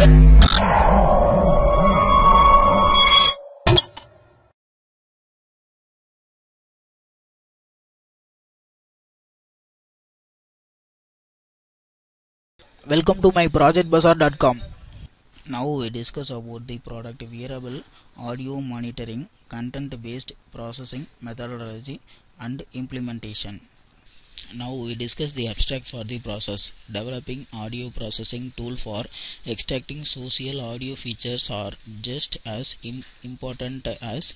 Welcome to my projectbazaar.com. Now we discuss about the product wearable audio monitoring content based processing methodology and implementation. Now we discuss the abstract for the process. Developing audio processing tool for extracting social audio features are just as important as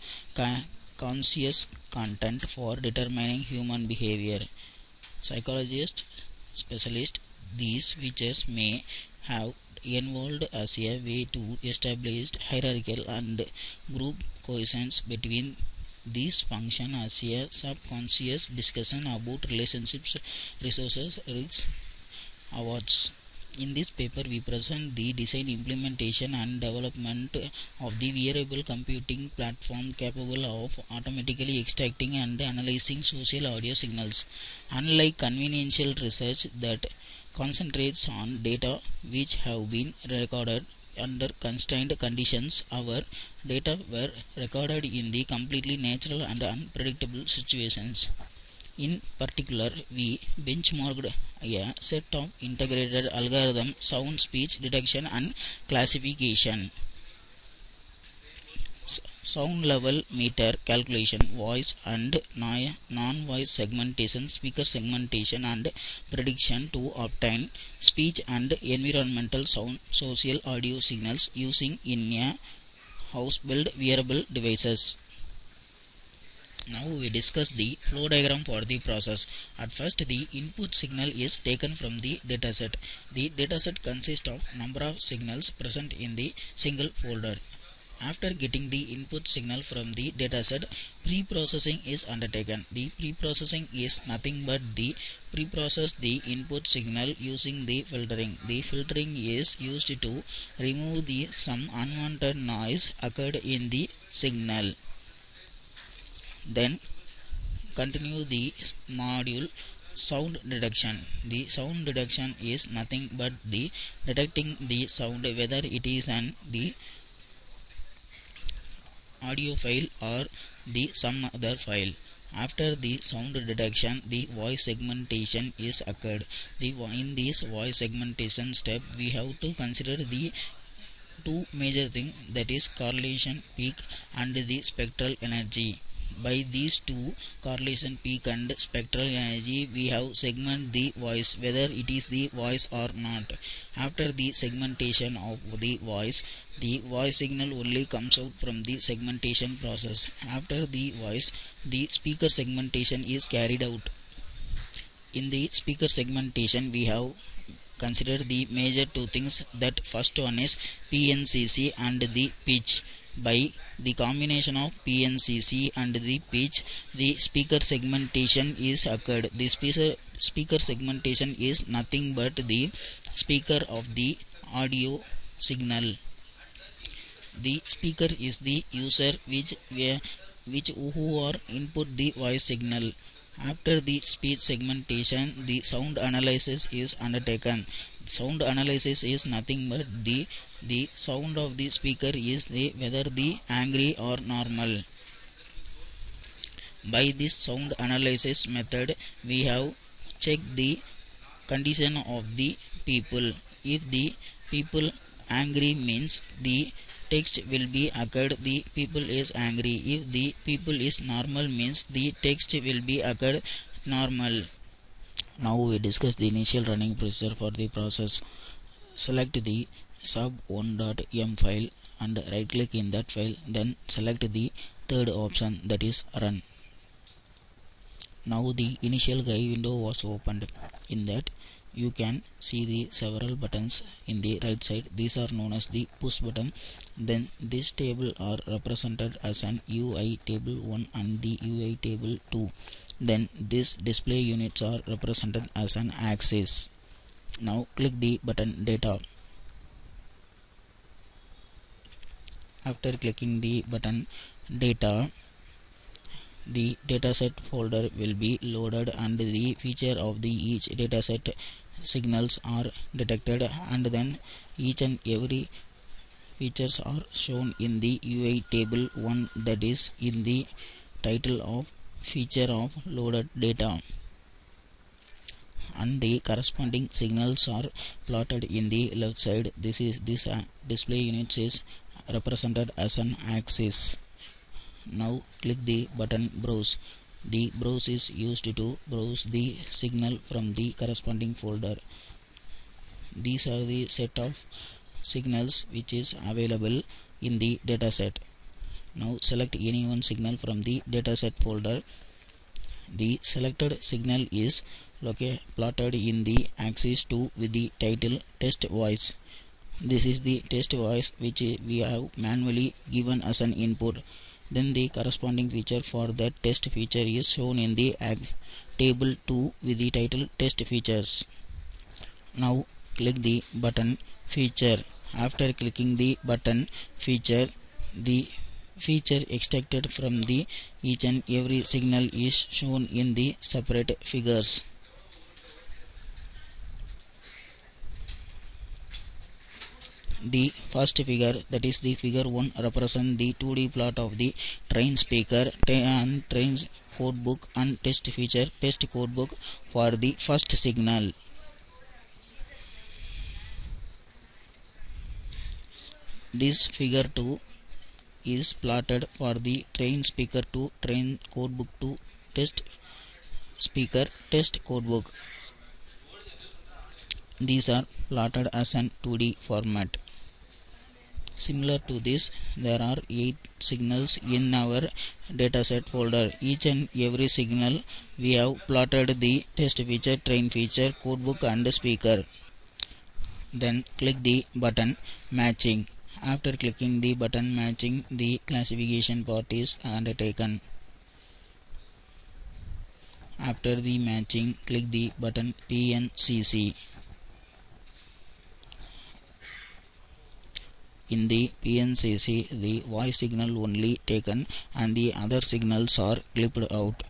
conscious content for determining human behavior. Psychologist specialist, these features may have evolved as a way to establish hierarchical and group cohesions between these function as a subconscious discussion about relationships, resources, risks, awards. In this paper, we present the design, implementation, and development of the wearable computing platform capable of automatically extracting and analyzing social audio signals. Unlike conventional research that concentrates on data which have been recorded under constrained conditions, our data were recorded in the completely natural and unpredictable situations. In particular, we benchmarked a set of integrated algorithm, sound, speech detection and classification, sound level meter calculation, voice and non-voice segmentation, speaker segmentation and prediction to obtain speech and environmental sound social audio signals using in a house-built wearable devices. Now we discuss the flow diagram for the process. At first, the input signal is taken from the dataset. The dataset consists of number of signals present in the single folder. After getting the input signal from the dataset, pre-processing is undertaken. The pre-processing is nothing but the pre-process the input signal using the filtering. The filtering is used to remove some unwanted noise occurred in the signal. Then continue the module sound detection. The sound detection is nothing but the detecting the sound whether it is the audio file or the some other file. After the sound detection, the voice segmentation is occurred. In this voice segmentation step, we have to consider the two major things, that is correlation peak and the spectral energy. By these two, correlation peak and spectral energy, we have segment the voice whether it is the voice or not. After the segmentation of the voice signal only comes out from the segmentation process. After the voice, the speaker segmentation is carried out. In the speaker segmentation, we have consider the major two things, that first one is PNCC and the pitch. By the combination of PNCC and the pitch, the speaker segmentation is occurred. The speaker segmentation is nothing but the speaker of the audio signal. The speaker is the user who are input the voice signal. After the speech segmentation, the sound analysis is undertaken. Sound analysis is nothing but the sound of the speaker is whether the angry or normal. By this sound analysis method, we have checked the condition of the people. If the people angry means the text will be occurred the people is angry. If the people is normal means the text will be occurred normal. Now we discuss the initial running procedure for the process. Select the sub1.m file and right click in that file, then select the third option, that is run. Now the initial guide window was opened. In that you can see the several buttons in the right side. These are known as the push button. Then this table are represented as an UI table 1 and the UI table 2. Then this display units are represented as an axis. Now click the button data. After clicking the button data, the dataset folder will be loaded and the feature of the each dataset signals are detected, and then each and every features are shown in the UI table 1, that is in the title of feature of loaded data, and the corresponding signals are plotted in the left side. This display unit is represented as an axis. Now click the button browse. The browse is used to browse the signal from the corresponding folder. These are the set of signals which is available in the dataset. Now select any one signal from the dataset folder. The selected signal is plotted in the axis 2 with the title test voice. This is the test voice which we have manually given as an input. Then the corresponding feature for that test feature is shown in the table 2 with the title test features. Now click the button feature. After clicking the button feature, the feature extracted from the each and every signal is shown in the separate figures. The first figure, that is the figure 1, represents the 2D plot of the train speaker and train's codebook and test feature test codebook for the first signal. This figure 2 is plotted for the train speaker to train codebook to test speaker test codebook. These are plotted as an 2D format. Similar to this, there are 8 signals in our dataset folder. Each and every signal we have plotted the test feature, train feature, codebook and speaker. Then click the button matching. After clicking the button matching, the classification part is undertaken. After the matching, click the button PNCC. In the PNCC, the voice signal only taken and the other signals are clipped out.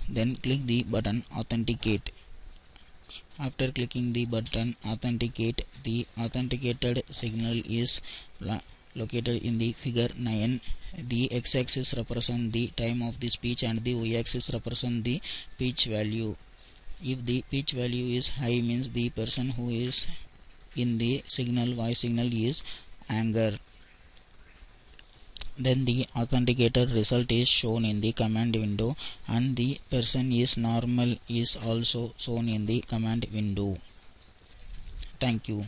Then click the button Authenticate. After clicking the button Authenticate, the authenticated signal is located in the figure 9. The x-axis represents the time of the speech and the y-axis represents the pitch value. If the pitch value is high, means the person who is in the voice signal is anger. Then the authenticated result is shown in the command window, and the person is normal is also shown in the command window. Thank you.